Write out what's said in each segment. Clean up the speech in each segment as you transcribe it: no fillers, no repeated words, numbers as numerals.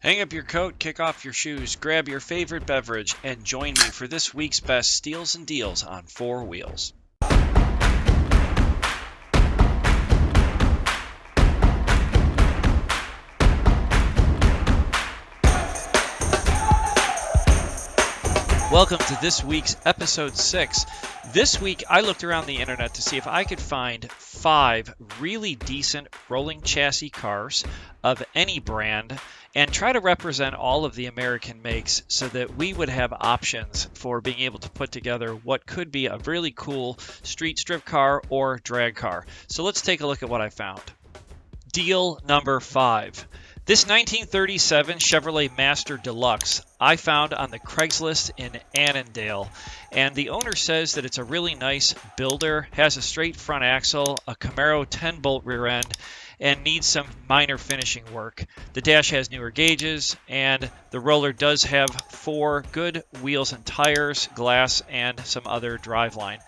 Hang up your coat, kick off your shoes, grab your favorite beverage, and join me for this week's best steals and deals on four wheels. Welcome to this week's episode 6. This week I looked around the internet to see if I could find 5 really decent rolling chassis cars of any brand and try to represent all of the American makes so that we would have options for being able to put together what could be a really cool street strip car or drag car. So let's take a look at what I found. Deal number 5. This 1937 Chevrolet Master Deluxe I found on the Craigslist in Annandale, and the owner says that it's a really nice builder, has a straight front axle, a Camaro 10-bolt rear end, and needs some minor finishing work. The dash has newer gauges, and the roller does have 4 good wheels and tires, glass, and some other driveline.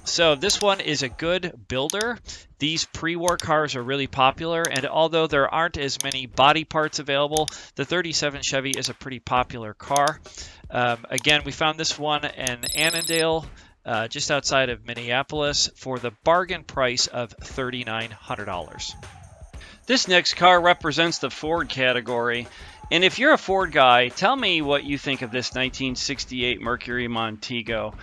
So this one is a good builder. These pre-war cars are really popular, and although there aren't as many body parts available, the 37 Chevy is a pretty popular car. Again, we found this one in Annandale, just outside of Minneapolis, for the bargain price of $3,900. This next car represents the Ford category, and if you're a Ford guy, tell me what you think of this 1968 Mercury Montego.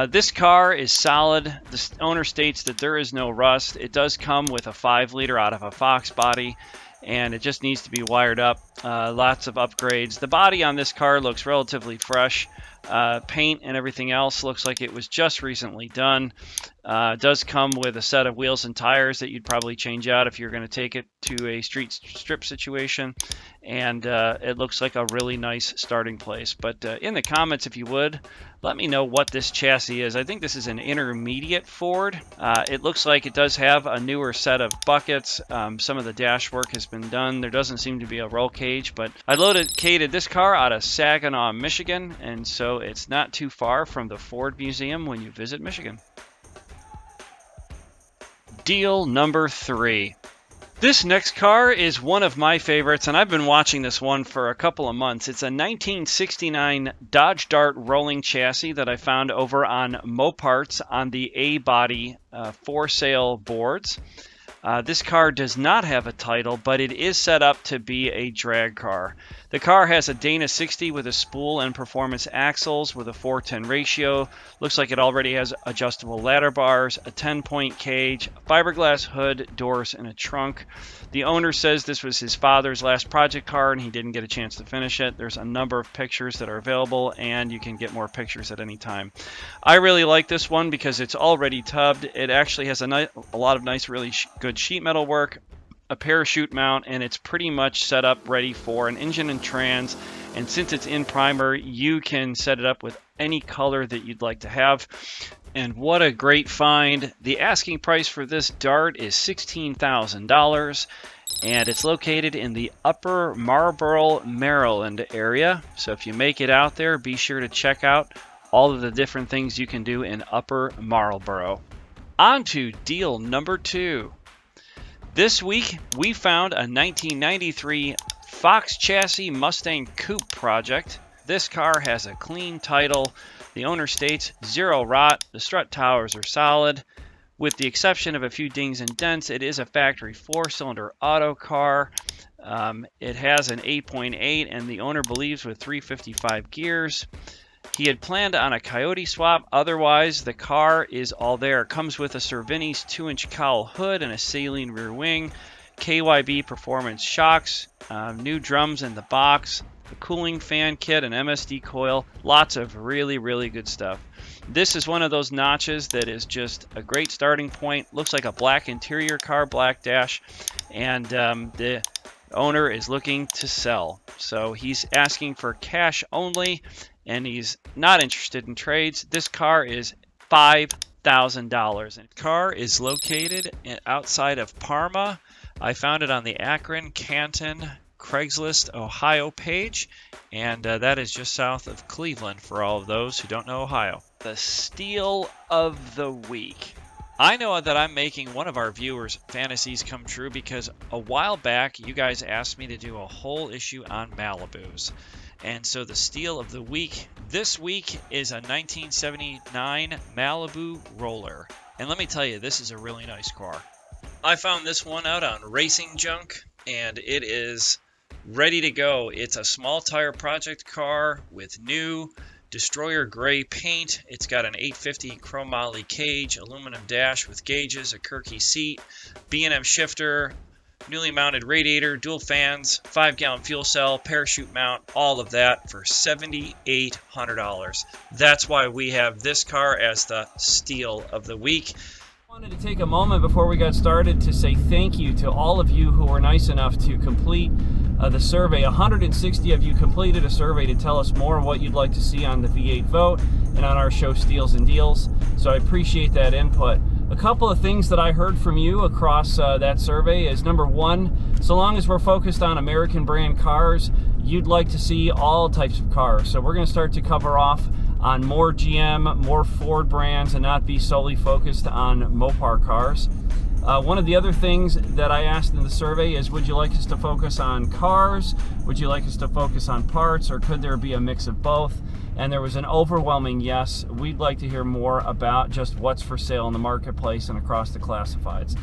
This car is solid. The owner states that there is no rust. It does come with a 5-liter out of a Fox body, and it just needs to be wired up. Lots of upgrades. The body on this car looks relatively fresh. Paint and everything else looks like it was just recently done. It does come with a set of wheels and tires that you'd probably change out if you're going to take it to a street strip situation. And it looks like a really nice starting place. But in the comments, if you would, let me know what this chassis is. I think this is an intermediate Ford. It looks like it does have a newer set of buckets. Some of the dash work has been done. There doesn't seem to be a roll cage, but I located this car out of Saginaw, Michigan, and so it's not too far from the Ford Museum when you visit Michigan. Deal number 3. This next car is one of my favorites, and I've been watching this one for a couple of months. It's a 1969 Dodge Dart rolling chassis that I found over on Moparts on the A-Body for sale boards. This car does not have a title, but it is set up to be a drag car. The car has a Dana 60 with a spool and performance axles with a 4:10 ratio. Looks like it already has adjustable ladder bars, a 10-point cage, a fiberglass hood, doors, and a trunk. The owner says this was his father's last project car and he didn't get a chance to finish it. There's a number of pictures that are available, and you can get more pictures at any time. I really like this one because it's already tubbed. It actually has a lot of nice, really good sheet metal work, a parachute mount, and it's pretty much set up ready for an engine and trans. And since it's in primer, you can set it up with any color that you'd like to have. And what a great find. The asking price for this Dart is $16,000, and it's located in the Upper Marlboro, Maryland area. So if you make it out there, be sure to check out all of the different things you can do in Upper Marlboro. On to deal number 2. This week, we found a 1993 Fox Chassis Mustang Coupe project. This car has a clean title. The owner states zero rot. The strut towers are solid. With the exception of a few dings and dents, it is a factory 4-cylinder auto car. It has an 8.8, and the owner believes with 355 gears. He had planned on a Coyote swap. Otherwise, the car is all there. It comes with a Cervini's 2-inch cowl hood and a saline rear wing, KYB performance shocks, new drums in the box, a cooling fan kit, an MSD coil, lots of really, really good stuff. This is one of those notches that is just a great starting point. Looks like a black interior car, black dash, and the owner is looking to sell. So he's asking for cash only, and he's not interested in trades. This car is $5,000. The car is located outside of Parma. I found it on the Akron, Canton, Craigslist, Ohio page, and that is just south of Cleveland for all of those who don't know Ohio. The steal of the week. I know that I'm making one of our viewers' fantasies come true because a while back you guys asked me to do a whole issue on Malibus. And so the steal of the week this week is a 1979 Malibu Roller. And let me tell you, this is a really nice car. I found this one out on Racing Junk, and it is ready to go. It's a small tire project car with new Destroyer gray paint. It's got an 850 chrome moly cage, aluminum dash with gauges, a Kirky seat, B&M shifter, newly mounted radiator, dual fans, 5-gallon fuel cell, parachute mount, all of that for $7,800. That's why we have this car as the steal of the week. I wanted to take a moment before we got started to say thank you to all of you who were nice enough to complete the survey. 160 of you completed a survey to tell us more what you'd like to see on the V8 vote and on our show Steals and Deals. So I appreciate that input. A couple of things that I heard from you across that survey is, number one, so long as we're focused on American brand cars, you'd like to see all types of cars. So we're going to start to cover off on more GM, more Ford brands, and not be solely focused on Mopar cars. One of the other things that I asked in the survey is, would you like us to focus on cars? Would you like us to focus on parts? Or could there be a mix of both? And there was an overwhelming yes. We'd like to hear more about just what's for sale in the marketplace and across the classifieds.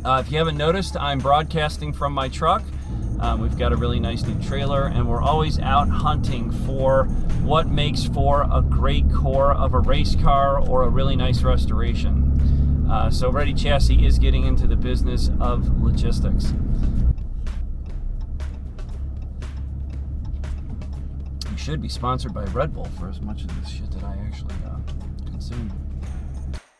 If you haven't noticed, I'm broadcasting from my truck. We've got a really nice new trailer, and we're always out hunting for what makes for a great core of a race car or a really nice restoration. So ReadyChassis is getting into the business of logistics. We should be sponsored by Red Bull for as much of this shit that I actually consume.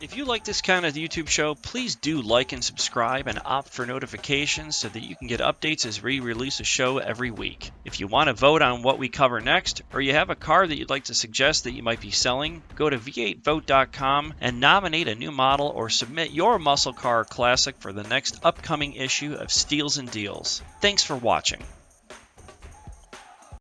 If you like this kind of YouTube show, please do like and subscribe and opt for notifications so that you can get updates as we release a show every week. If you want to vote on what we cover next, or you have a car that you'd like to suggest that you might be selling, go to v8vote.com and nominate a new model or submit your muscle car classic for the next upcoming issue of Steals and Deals. Thanks for watching.